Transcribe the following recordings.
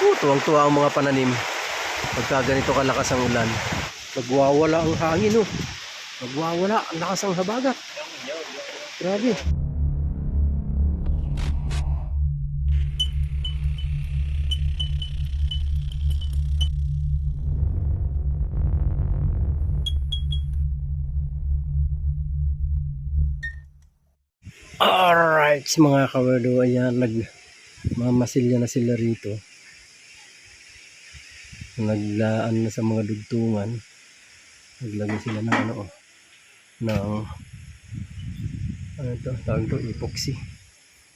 Tuwang-tuwa ang mga pananim. Pagka ganito kalakas ang ulan, nagwawala ang hangin, oh. Nagwawala ang lakas ng habagat. Grabe. Alright, mga kawardo, ayan, nagmamasilya na sila rito. Naglaan na sa mga dugtungan. Naglagay sila ng tawag ito, epoxy.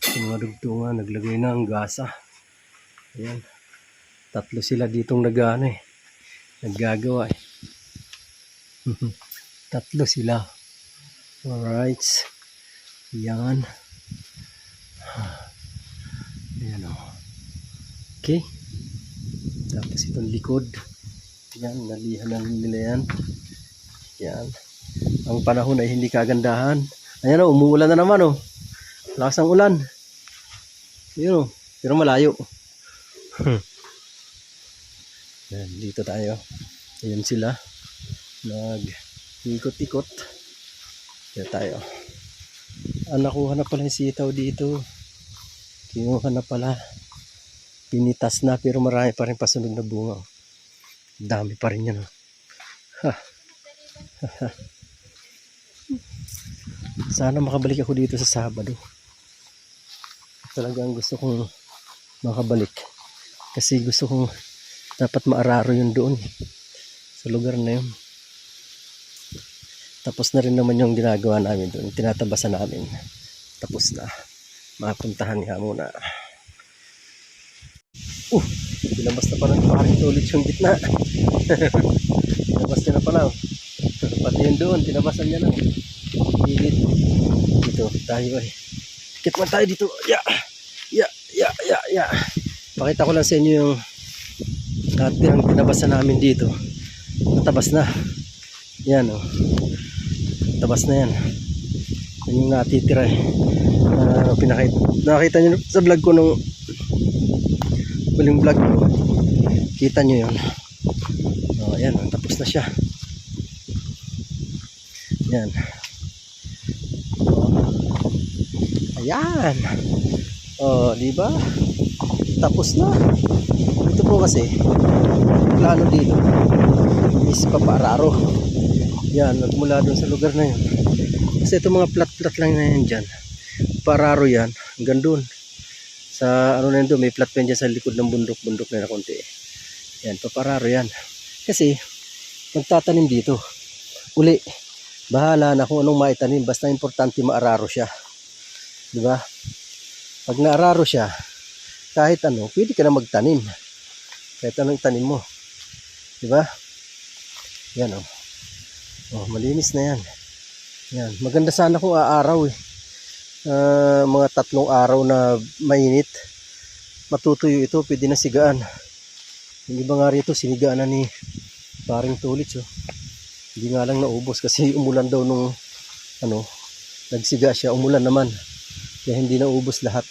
Sa mga dugtungan, naglagay na ang gasa. Ayan. 3 sila ditong naggagawa eh. 3 sila. Alright. Yan. Ayan o. Okay. Tapos itong likod. Yan. Nalihan lang nila yan. Yan. Ang panahon ay hindi kagandahan. Ayan o. Umuulan na naman o. Lakas ng ulan. Yun o. Pero malayo. Yan. Dito tayo. Ayan sila. Nag-ikot-ikot. Yan tayo. Nakuha na pala yung sitaw dito. Kinuha na pala. Pinitas na pero marami pa rin pasunod na bunga. Dami pa rin yan. Sana makabalik ako dito sa Sabado. Talagang gusto kong makabalik. Kasi gusto kong dapat maararo yun doon. Sa lugar na yun. Tapos na rin naman yung ginagawa namin doon. Tinatabasan namin. Tapos na. Mapuntahan nga muna. Tinabas na pala ng paring tulit yung gitna. Tinabas niya na pala. Pati yun doon. Tinabasan niya na. Hilit. Dito tayo eh. Kit man tayo dito. Ya. Pakita ko lang sa inyo yung ang tinabasan namin dito. Natabas na. Yan o. Tabas na yan. Yan yung natitira eh. Nakita nyo sa vlog ko nung huling vlog ko. Kita nyo yun. Ayan, tapos na siya. Yan. Ayan. Diba? Tapos na. Ito po kasi plano dito is papararo. Yan, nagmula doon sa lugar na yun. Kasi ito mga plat-plat lang na yan dyan. Pararo yan, hanggang doon. Sa ano na yun doon, may plat pa yan dyan sa likod ng bundok na konti. Yan, papararo yan. Kasi, magtatanim dito. Uli, bahala na kung anong maitanim. Basta importante maararo siya. Diba? Pag naararo siya, kahit ano, pwede ka na magtanim. Kahit anong itanim mo. Diba? Yan o. Malinis na yan. Yan. Maganda sana kung aaraw eh. Mga 3 araw na mainit. Matutuyo ito. Pwede na sigaan. Yung iba nga rito sinigaan na ni paring tulits. Hindi nga lang naubos kasi umulan daw nung nagsiga siya. Umulan naman. Kaya hindi naubos lahat.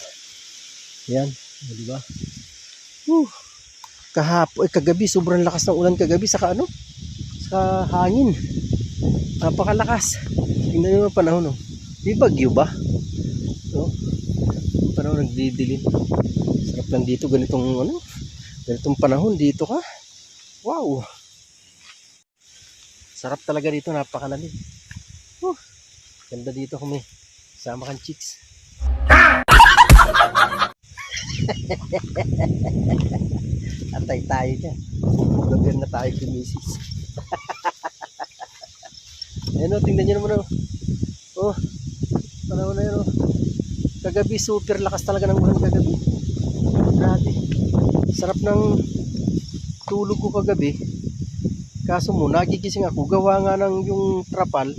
Yan. Diba? Kagabi. Sobrang lakas ng ulan kagabi. Saka sa hangin. Napakalakas. Tingnan nyo ang panahon. May bagyo ba? Panahon nagdidilim. Sarap lang dito. Ganitong panahon dito ka. Wow. Sarap talaga dito. Napakalalim. Ganda dito kami. Sama kang chicks. Atay tayo dyan. Gabi na tayo kay Mrs. Ayan tingnan nyo naman panahon na yun Kagabi super lakas talaga ng ulan kagabi. Grabe. Sarap ng tulog ko kagabi. Kaso mo, nagigising ako. Gawa nga ng yung trapal,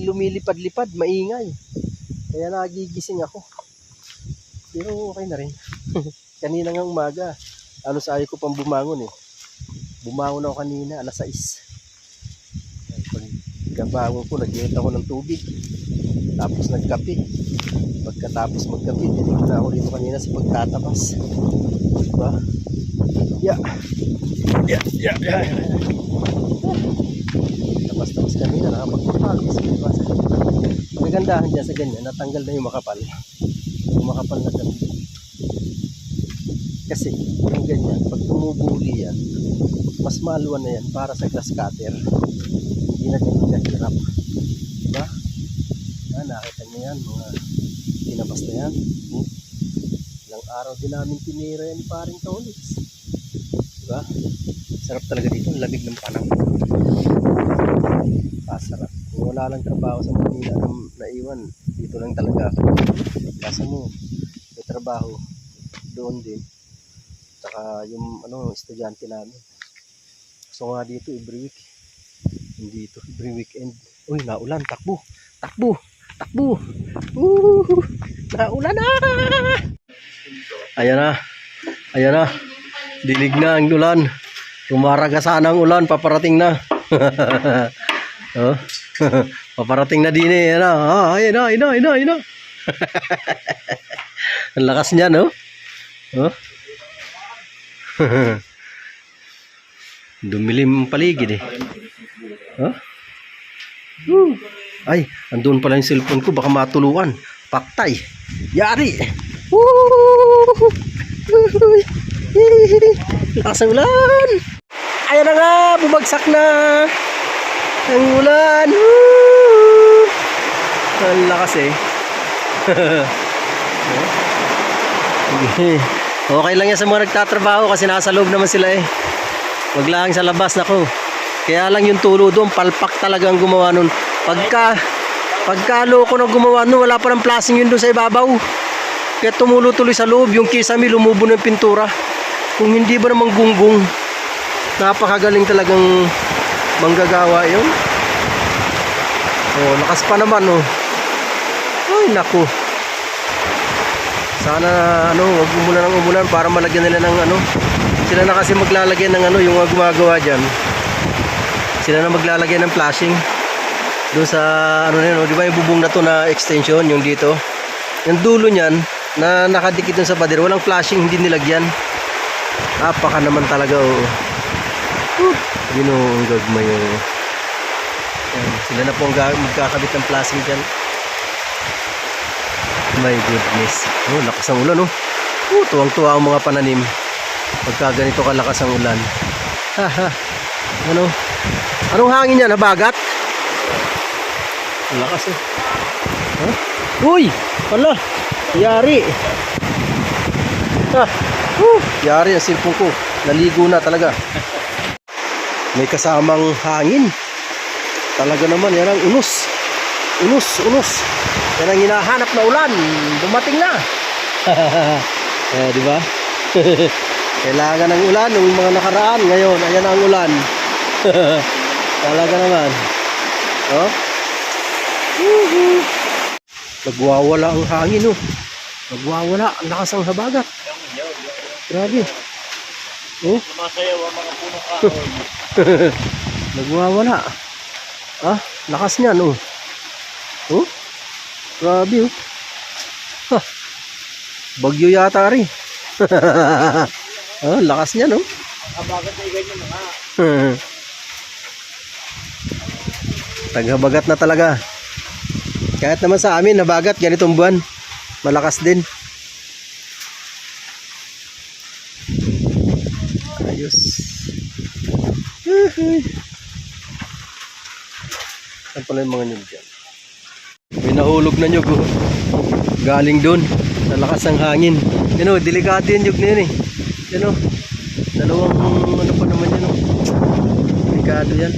lumilipad-lipad, maingay. Kaya nagigising ako. Pero okay na rin. Kanina nga umaga, ayaw ko pang bumangon eh. Bumangon ako kanina, alas 6. Pagkabangon ko, nag-iinit ako ng tubig. Tapos nagkape. Pagkatapos magkape, dinig na ako dito kanina sa pagtatabas. Diba? Ya. Ya, ya, ya. Tapos kanina, nakapagpapagis. Magandahan dyan sa ganyan, natanggal na yung makapal. Yung makapal na dami. Kasi, yung ganyan, pag tumubuli yan, mas maaluan na yan para sa glass cutter. Hindi na ganyan kahirap. Diba? Yan, nakita nyo yan, mga tinabas na yan. Ilang araw din namin tinira yan paring Tolits. Diba? Sarap talaga dito, ang lamig ng panang. Pasarap. Kung wala lang trabaho sa Manila na naiwan, dito lang talaga ako. Kasi mo, may trabaho doon din. Saka yung estudyante namin. So nga dito every week. Hindi dito, every weekend. Uy, naulan, takbo. Takbo. Takbo. Naulan na. Ayan na. Ayan na. Dilig na ang ulan. Rumaraga sana ang ulan, paparating na. Oh. Paparating na din eh. Ayan na. Ayan na, ayan na, ayan na, ayan na. Ang lakas niya, no? Oh. Dumilim ang paligid eh. Huh? Ay, andun pala yung cellphone ko, baka matuluan. Paktay. Yari. Lakas ang ulan. Ayan na nga, bumagsak na ang ulan. Ang lakas eh. Okay lang yan sa mga nagtatrabaho kasi nasa loob naman sila eh. Wag lang sa labas, nako. Kaya lang yung tulo doon, palpak talaga ang gumawa nun. Pagka loko na gumawa nun, wala pa ng plasing yun doon sa ibabaw. Kaya tumulo tuloy sa loob, yung kisame lumubo ng pintura. Kung hindi ba namang gunggong, napakagaling talagang manggagawa yun. Oh, lakas pa naman oh. Ay, naku. Sana wag umulan ng umulan para malagyan nila ng sila na kasi maglalagay ng yung mga gumagawa diyan. Sila na maglalagay ng flashing doon sa di ba yung bubong na to na extension yung dito. Yung dulo niyan na nakadikit dun sa pader, walang flashing, hindi nilagyan. Napaka naman talaga oh. Ginoong gagmay oh. Sila na po ang magkakabit ng flashing diyan. My goodness. Oh, lakas ang ulan oh. Tuwang-tuwa ang mga pananim. Pagka ganito kalakas ang ulan. Haha. Anong hangin yan? Habagat? Lakas oh. Huh? Uy! Wala! Yari! Yari ang cellphone ko. Naligo na talaga. May kasamang hangin. Talaga naman yan ang unos. Unos. Yan ang hinahanap na ulan. Dumating na. Di ba? Kailangan ng ulan ng mga nakaraan. Ngayon, ayan ang ulan. Talaga naman. Oh? Nagwawala ang hangin, oh. Nagwawala. Ang lakas ang habagat. Grabe. Oh? Sumasayaw ang mga punong kahoy. Nagwawala. Lakas niyan, oh. Oh? Grabe, oh. Bagyo yata rin. Lakas niya, no? Habagat na ganyan mga. Taghabagat na talaga. Kahit naman sa amin, nabagat ganitong buwan. Malakas din. Ayos. Saan pala yung mga nyug dyan? May nahulog na nyug, oh. Galing dun. Sa lakas ng hangin. Yan o, delikado yung nyug na yun eh. Yan o. Dalawang pa naman yan o. Delikado yan.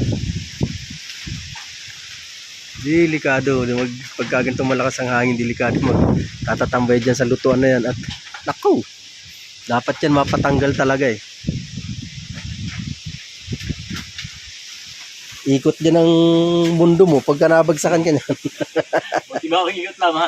Delikado. Pagka ganitong malakas ang hangin, delikado. Magtatatambay dyan sa lutuan na yan. At nako, dapat yan mapatanggal talaga eh. Ikot dyan ang mundo mo pagka nabagsakan ka niyan. Buti ba akong ikot lang ha?